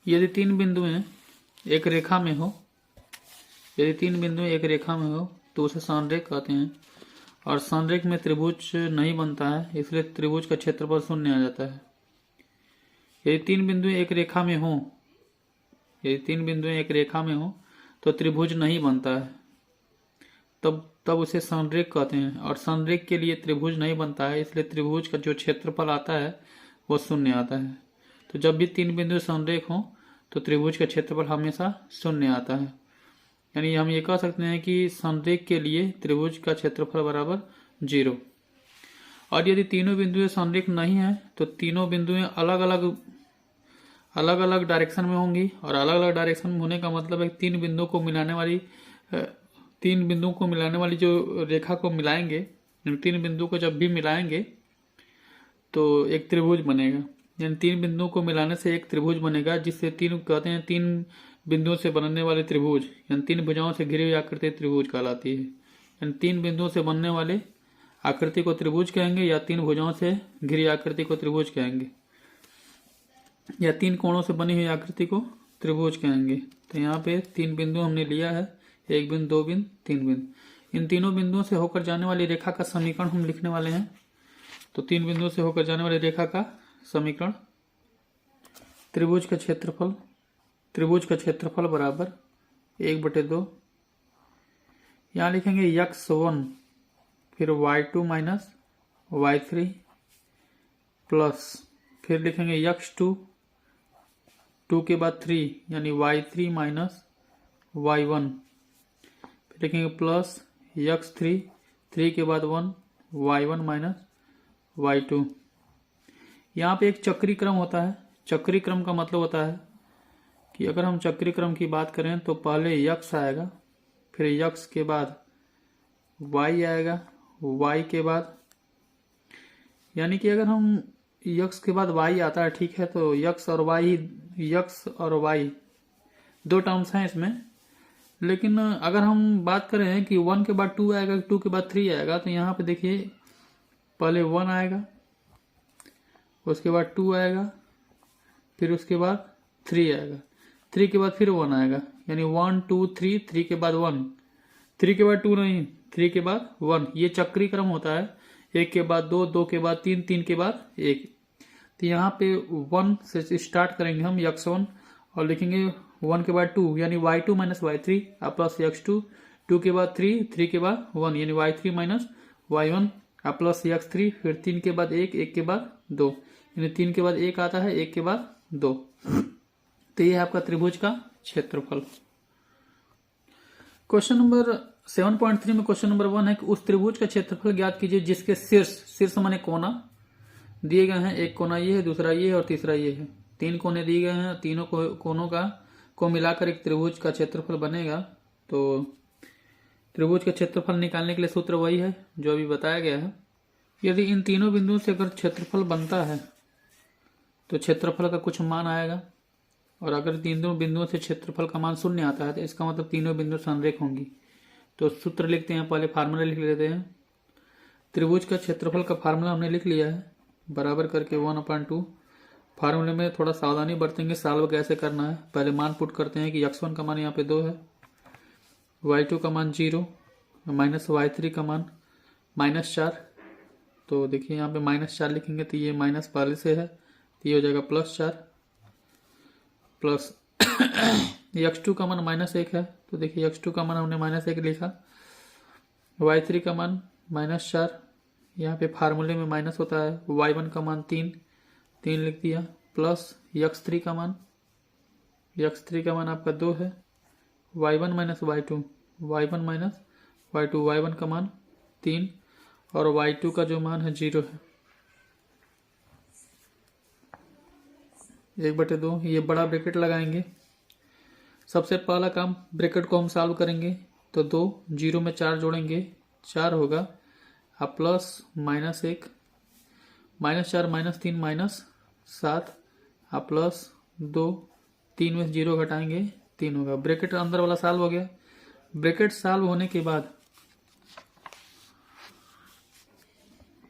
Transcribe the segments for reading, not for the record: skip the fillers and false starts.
यदि तीन बिंदुएं एक रेखा में हो, यदि तीन बिंदुएं एक रेखा में हो तो उसे संरेख कहते हैं। और संरेख में त्रिभुज नहीं बनता है, इसलिए त्रिभुज का क्षेत्रफल शून्य आ जाता है। यदि तीन बिंदुएं एक रेखा में हो, यदि तीन बिंदुएं एक रेखा में हो तो त्रिभुज नहीं बनता है, तब उसे संरेख कहते हैं। और संरेख के लिए त्रिभुज नहीं बनता है, इसलिए त्रिभुज का जो क्षेत्रफल आता है वो शून्य आता है। तो जब भी तीन बिंदु संरेख हो तो त्रिभुज का क्षेत्रफल हमेशा शून्य आता है। यानी हम ये कह सकते हैं कि संरेख के लिए त्रिभुज का क्षेत्रफल बराबर 0। और यदि तीनों बिंदुएं संरेख नहीं है तो तीनों बिंदुएं अलग अलग डायरेक्शन में होंगी। और अलग अलग डायरेक्शन में होने का मतलब है तीन बिंदुओं को मिलाने वाली जो रेखा को मिलाएंगे, तीन बिंदुओं को जब भी मिलाएंगे तो एक त्रिभुज बनेगा। यानी तीन बिंदुओं को मिलाने से एक त्रिभुज बनेगा, जिससे तीन कहते हैं तीन बिंदुओं से बनने वाले त्रिभुज, यानी तीन भुजाओं से घिरी हुई आकृति त्रिभुज कहलाती है। यानी तीन बिंदुओं से बनने वाले आकृति को त्रिभुज कहेंगे, या तीन भुजाओं से घिरी आकृति को त्रिभुज कहेंगे, या तीन कोणों से बनी हुई आकृति को त्रिभुज कहेंगे। तो यहाँ पे तीन बिंदु हमने लिया है, एक बिंदु, दो बिंदु, तीन बिंदु। इन तीनों बिंदुओं से होकर जाने वाली रेखा का समीकरण हम लिखने वाले हैं। तो तीन बिंदुओं से होकर जाने वाली रेखा का समीकरण, त्रिभुज का क्षेत्रफल बराबर 1/2। यहाँ लिखेंगे x1 फिर y2 माइनस y3 प्लस फिर लिखेंगे x2 2 के बाद 3 यानी y3 माइनस y1, फिर लिखेंगे प्लस x3 3 के बाद 1 y1 माइनस y2। यहाँ पे एक चक्री क्रम होता है। चक्री क्रम का मतलब होता है कि अगर हम चक्री क्रम की बात करें तो पहले x आएगा, फिर x के बाद y आएगा, y के बाद, यानी कि अगर हम x के बाद y आता है, ठीक है, तो x और y दो टर्म्स हैं इसमें। लेकिन अगर हम बात करें कि 1 के बाद 2 आएगा, 2 के बाद 3 आएगा, तो यहाँ पे देखिए पहले 1 आएगा, उसके बाद 2 आएगा, फिर उसके बाद 3 आएगा, 3 के बाद फिर 1 आएगा, यानी 1 2 3, 3 के बाद 1, 3 के बाद 2 नहीं, 3 के बाद 1। ये चक्री क्रम होता है, 1 के बाद 2, 2 के बाद 3, 3 के बाद 1। तो यहाँ पे 1 से स्टार्ट करेंगे हम x1 और लिखेंगे 1 के बाद 2 यानी y2 minus y3 plus x2, 2 के बाद 3, 3 के बाद 1 यानी y3 minus y1 plus x3, फिर 3 के बाद 1, 1 के बाद 2 यानी 3 के बाद 1 आता है, 1 के बाद 2। तो ये है आपका त्रिभुज का क्षेत्रफल। क्वेश्चन नंबर 7.3 में क्वेश्चन नंबर 1 है कि उस त्रिभुज का क्षेत्रफल ज्ञात कीजिए जिसके शीर्ष माने कोना दिए गए हैं। एक कोना ये है, दूसरा ये है और तीसरा ये है। 3 कोने दिए गए हैं, तीनों कोनों को मिलाकर एक त्रिभुज का क्षेत्रफल बनेगा। तो त्रिभुज का क्षेत्रफल निकालने के लिए सूत्र वही है जो अभी बताया गया है। यदि इन तीनों बिंदुओं से अगर क्षेत्रफल बनता है तो क्षेत्रफल का कुछ मान आएगा, और अगर तीनों बिंदुओं से क्षेत्रफल का मान शून्य आता है तो इसका मतलब तीनों बिंदु संरेख होंगी। तो सूत्र लिखते हैं, पहले फार्मूला लिख लेते हैं। त्रिभुज का क्षेत्रफल का फार्मूला हमने लिख लिया है, बराबर करके 1/2। फार्मूले में थोड़ा सावधानी बरतेंगे, सॉल्व कैसे करना है। पहले मान पुट करते हैं कि x1 का मान यहाँ पे 2 है, y2 का मान 0, माइनस y3 का मान -4। तो देखिए यहाँ पे -4 लिखेंगे तो ये माइनस पहले से है, तो ये हो जाएगा +4 प्लस x2 का मान -1 है, तो देखिए x2 का मान हमने -1 लिखा, y3 का मान -4, यहाँ पे फार्मूले में माइनस होता है, y1 का मान 3 लिख दिया, प्लस x3 का मान आपका 2 है, y1 माइनस y2, y1 का मान 3 और y2 का जो मान है 0 है, 1/2। ये बड़ा ब्रैकेट लगाएंगे। सबसे पहला काम, ब्रैकेट को हम सॉल्व करेंगे तो 2 0 में 4 जोड़ेंगे, 4 होगा, अब प्लस -1 -4 -3 -7, अब प्लस 2, 3 में 0 घटाएंगे 3 होगा। ब्रैकेट अंदर वाला सॉल्व हो गया। ब्रैकेट सॉल्व होने के बाद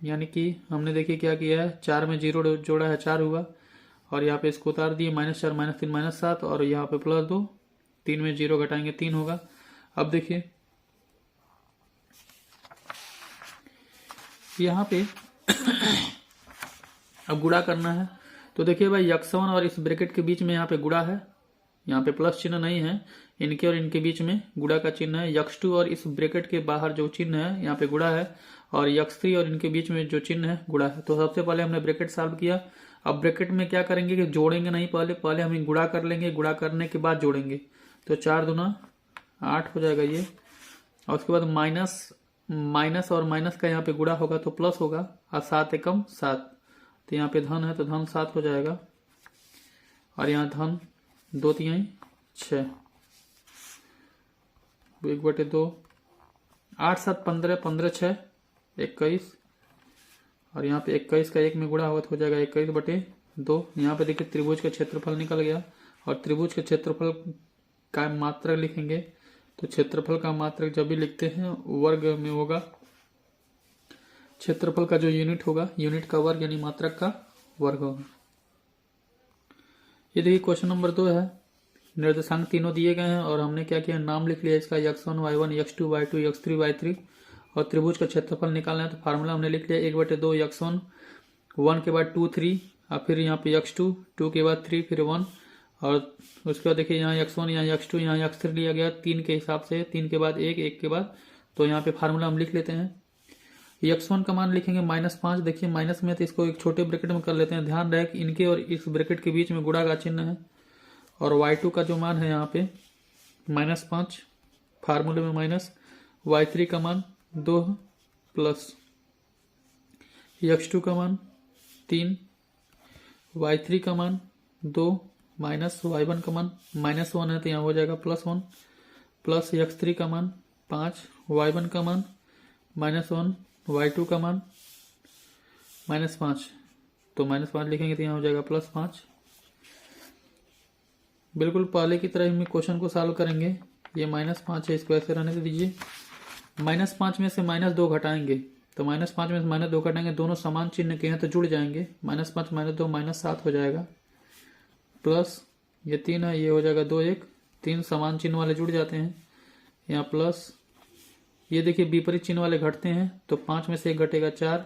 यानी कि हमने देखिए क्या किया है, 4 में 0 जोड़ा है 4 हुआ, और यहाँ पे इसको उतार दिए, -4 -3 -7, और यहाँ पे +2, 3 में 0 घटाएंगे 3 होगा। अब देखिए यहाँ पे अब गुणा करना है, तो देखिए भाई x1 और इस ब्रैकेट के बीच में यहाँ पे गुणा है, यहाँ पे प्लस चिन्ह नहीं है, इनके और इनके बीच में गुणा का चिन्ह है। x2 और इस ब्रैकेट के बाहर जो चिन्ह है यहाँ पे गुणा है, और x3 और इनके बीच में जो चिन्ह है गुणा है। तो सबसे पहले हमने ब्रैकेट सॉल्व किया। अब ब्रैकेट में क्या करेंगे कि जोड़ेंगे नहीं, पहले हम गुणा कर लेंगे, गुणा करने के बाद जोड़ेंगे। तो 4 दूना 8 हो जाएगा ये, और उसके बाद माइनस और माइनस का यहाँ पे गुणा होगा तो प्लस होगा, और 7 एकम 7, तो यहाँ पे धन है तो धन 7 हो जाएगा, और यहाँ धन 2 तिहाई 6, 1/2, 8 7 15, 15 6 21, और यहाँ पे 21 का 1 में गुणा होगा तो हो जाएगा 21/2। यहाँ पे देखिए त्रिभुज का क्षेत्रफल निकल गया, और त्रिभुज के क्षेत्रफल का मात्रक लिखेंगे, तो क्षेत्रफल का मात्रक जब भी लिखते हैं वर्ग में होगा, क्षेत्रफल का जो यूनिट होगा यूनिट का वर्ग यानी मात्रक का वर्ग होगा। ये देखिए क्वेश्चन नंबर 2 है, निर्देशांक तीनों दिए गए हैं, और हमने क्या किया, नाम लिख लिया इसका, x1 y1 x2 y2 x3 y3, और त्रिभुज का क्षेत्रफल निकालना है तो फार्मूला हमने लिख लिया 1/2 x1, 1 के बाद 2 3, और फिर यहाँ पे x2, 2 के बाद 3, फिर 1, और उसके बाद देखिए यहाँ x1 यहाँ x2 यहाँ x3 लिया गया 3 के हिसाब से, 3 के बाद 1, 1 के बाद, तो यहाँ पे फार्मूला हम लिख लेते हैं। x1 का मान लिखेंगे -5, देखिए माइनस में तो इसको एक छोटे ब्रैकेट में कर लेते हैं, ध्यान रहे कि इनके और इस ब्रैकेट के बीच में गुणा का चिन्ह है। और y2 का जो मान है यहाँ पे -5, फार्मूले में माइनस, y3 का मान 2 प्लस x2 का मान 3, y3 का मान 2 माइनस y1 का मान -1 है तो यहाँ हो जाएगा +1, प्लस x3 का मान 5, y1 का मान -1, y2 का मान -5, तो -5 लिखेंगे तो यहाँ हो जाएगा +5। बिल्कुल पहले की तरह ही क्वेश्चन को सॉल्व करेंगे। ये -5 है, इसको ऐसे रहने दीजिए। -5 में से -2 घटाएंगे, तो -5 में से -2 घटाएंगे, दोनों समान चिन्ह के हैं तो जुड़ जाएंगे, -5 -2 -7 हो जाएगा, प्लस ये 3 है, ये हो जाएगा 2 1, 3 समान चिन्ह वाले जुड़ जाते हैं, यहाँ प्लस ये देखिए विपरीत चिन्ह वाले घटते हैं, तो 5 में से 1 घटेगा 4,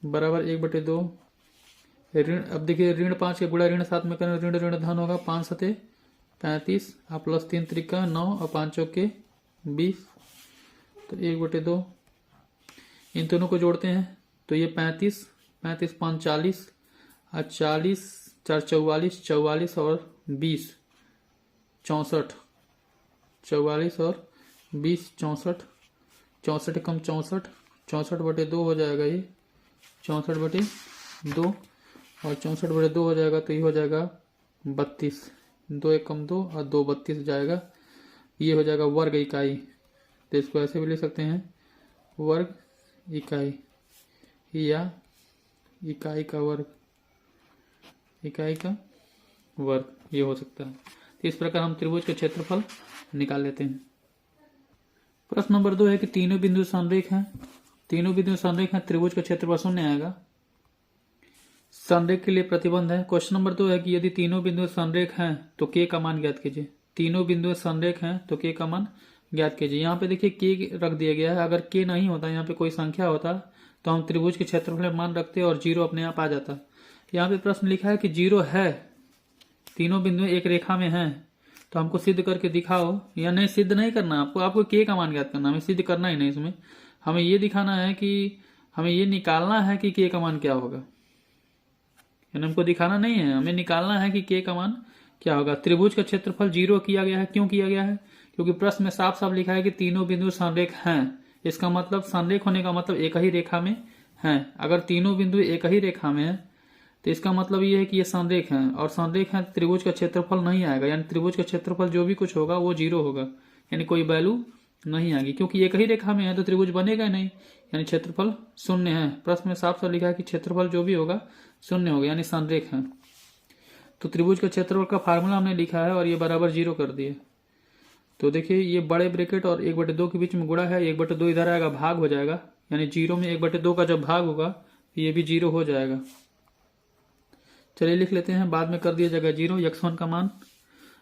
बराबर 1/2 ऋण। अब देखिए ऋण 5 के गुणा ऋण 7 में करें, ऋण ऋण धन होगा, 5 7 35, और प्लस 3 त्रिका 9, और 5 चौके 20, तो 1/2। इन दोनों को जोड़ते हैं तो ये 35 35 5 40, और 40 4 44 44 और 20 64, 44 और 20 64, 64 कम 64, 64/2 हो जाएगा ये, 64/2, और 64/2 हो जाएगा तो ये हो जाएगा 32, 2 1 कम 2 और 2 32 हो जाएगा, ये हो जाएगा वर्ग इकाई। तो इसको ऐसे भी लिख सकते हैं, वर्ग इकाई या इकाई का वर्ग, इकाई का वर्ग, ये हो सकता है। तो इस प्रकार हम त्रिभुज के क्षेत्रफल निकाल लेते हैं। प्रश्न नंबर 2 है कि तीनों बिंदु संरेख हैं, तीनों बिंदु संरेख हैं, त्रिभुज का क्षेत्रफल 0 आएगा। संरेख के लिए प्रतिबंध है। क्वेश्चन नंबर 2 है कि यदि तीनों बिंदु संरेख हैं तो k का मान ज्ञात कीजिए। तीनों बिंदु संरेख हैं तो k का मान ज्ञात कीजिए। यहाँ पे देखिए k रख दिया गया है, अगर k नहीं होता, यहाँ पे कोई संख्या होता तो हम त्रिभुज के क्षेत्रफल में मान रखते और 0 अपने आप आ जाता। यहाँ पे प्रश्न लिखा है कि 0 है, तीनों बिंदु एक रेखा में हैं, तो हमको सिद्ध करके दिखाओ, या नहीं सिद्ध नहीं करना आपको, आपको k का मान ज्ञात करना, हमें सिद्ध करना ही नहीं। इसमें हमें ये दिखाना है कि हमें ये निकालना है कि k का मान क्या होगा, यानी हमको दिखाना नहीं है, हमें निकालना है कि k का मान क्या होगा। त्रिभुज का क्षेत्रफल 0 किया गया है, क्यों किया गया है, क्योंकि प्रश्न में साफ साफ लिखा है कि तीनों बिंदु संरेख हैं। इसका मतलब संरेख होने का मतलब एक ही रेखा में हैं। अगर तीनों बिंदु एक ही रेखा में है तो इसका मतलब ये है कि ये संरेख हैं, और संरेख है त्रिभुज का क्षेत्रफल नहीं आएगा, यानी त्रिभुज का क्षेत्रफल जो भी कुछ होगा वो 0 होगा, यानी कोई वैल्यू नहीं आएगी, क्योंकि एक ही रेखा में है तो त्रिभुज बनेगा नहीं, यानी क्षेत्रफल 0 है। प्रश्न में साफ साफ लिखा है कि क्षेत्रफल जो भी होगा 0 होगा, यानी संरेख है। तो त्रिभुज का क्षेत्रफल का फार्मूला हमने लिखा है और ये बराबर 0 कर दिए। तो देखिए ये बड़े ब्रैकेट और 1/2 के बीच में गुणा है, 1/2 इधर आएगा, भाग हो जाएगा, यानी 0 में 1/2 का जब भाग होगा ये भी 0 हो जाएगा। चलिए लिख लेते हैं, बाद में कर दिया जाएगा 0। x1 का मान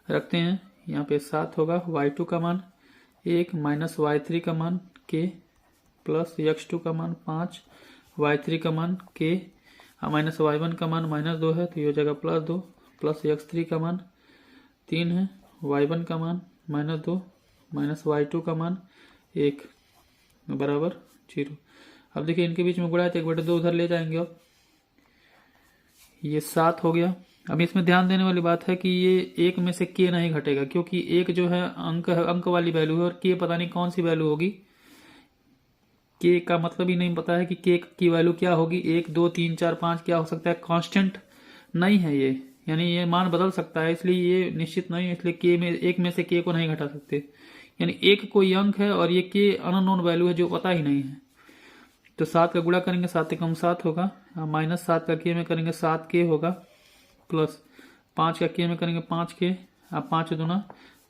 रखते हैं, यहाँ पे 7 होगा। y2 का मान 1 माइनस y3 का मान k प्लस x2 का मान 5, y3 का मान k माइनस y1 का मान -2 है तो ये हो जाएगा +2 प्लस x3 का मान 3 है, y1 का मान -2 माइनस y2 का मान 1 बराबर 0। अब देखिए इनके बीच में गुणा है तो 1/2 उधर ले जाएंगे। अब ये 7 हो गया। अब इसमें ध्यान देने वाली बात है कि ये 1 में से k नहीं घटेगा, क्योंकि 1 जो है अंक वाली वैल्यू है और k पता नहीं कौन सी वैल्यू होगी। k का मतलब ही नहीं पता है कि k की वैल्यू क्या होगी, 1 2 3 4 5 क्या हो सकता है, कांस्टेंट नहीं है ये, यानी ये मान बदल सकता है, इसलिए ये निश्चित नहीं है, इसलिए k में 1 में से k को नहीं घटा सकते। यानी 1 कोई अंक है और ये k अननोन वैल्यू है जो पता ही नहीं है। तो 7 का गुणा करेंगे 7 कम 7 होगा, माइनस 7 का k में करेंगे 7k होगा, प्लस 5 का k में करेंगे 5k, अब 5 दूना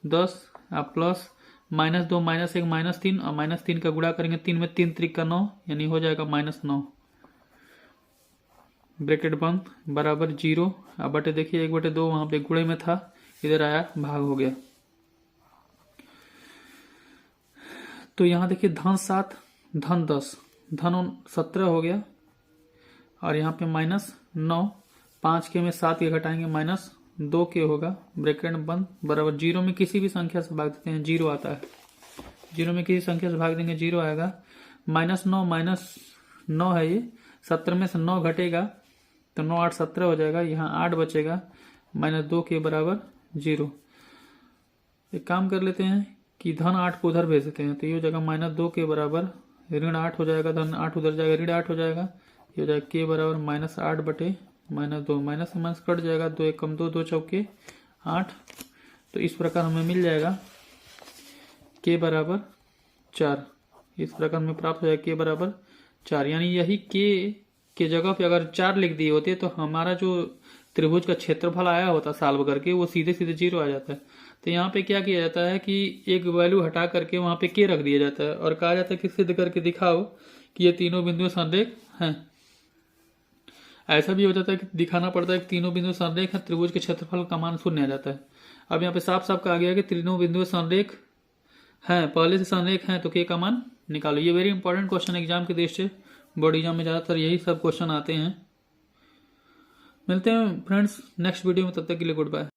10, अब प्लस -2 -1 -3 और -3 का गुणा करेंगे 3 में 3 त्रिक का 9, यानी हो जाएगा -9 ब्रैकेट बंद बराबर 0। अब बटे देखिए 1/2 वहां पे गुणे में था, इधर आया भाग हो गया। तो यहां देखिए धन 7 धन 10 धन 17 हो गया, और यहाँ पे -9, 5k में 7 के घटाएंगे -2k होगा, ब्रैकेट बंद बराबर 0 में किसी भी संख्या से भाग देते हैं 0 आता है, 0 में किसी संख्या से भाग देंगे 0 आएगा। -9 है ये, 17 में से 9 घटेगा तो 9 8 17 हो जाएगा, यहाँ 8 बचेगा, -2k बराबर 0। एक काम कर लेते हैं कि धन 8 को उधर भेज देते हैं, तो ये हो जाएगा -2k बराबर ऋण 8 हो जाएगा, धन 8 उधर जाएगा ऋण 8 हो जाएगा, ये हो जाएगा k बराबर -8 बटे -2, माइनस माइनस कट जाएगा, 2 1 कम 2 2 चौके 8। तो इस प्रकार हमें मिल जाएगा k बराबर 4, इस प्रकार में प्राप्त हो जाएगा k बराबर 4। यानी यही k के जगह पे अगर 4 लिख दिए होते तो हमारा जो त्रिभुज का क्षेत्रफल आया होता सॉल्व करके वो सीधे सीधे 0 आ जाता है। तो यहाँ पे क्या किया जाता है कि एक वैल्यू हटा करके वहां पे k रख दिया जाता है और कहा जाता है कि सिद्ध करके दिखाओ कि ये तीनों बिंदु संरेख हैं। ऐसा भी हो जाता है कि दिखाना पड़ता है कि तीनों बिंदु संरेख है, त्रिभुज के क्षेत्रफल का मान 0 आ जाता है। अब यहाँ पे साफ साफ कहा गया कि तीनों बिंदु संरेख हैं, पहले से संरेख हैं, तो k का मान निकालो। ये वेरी इंपॉर्टेंट क्वेश्चन एग्जाम के दृष्टि से, बोर्ड एग्जाम में ज्यादातर यही सब क्वेश्चन आते हैं। मिलते हैं फ्रेंड्स नेक्स्ट वीडियो में, तब तक के लिए गुड बाय।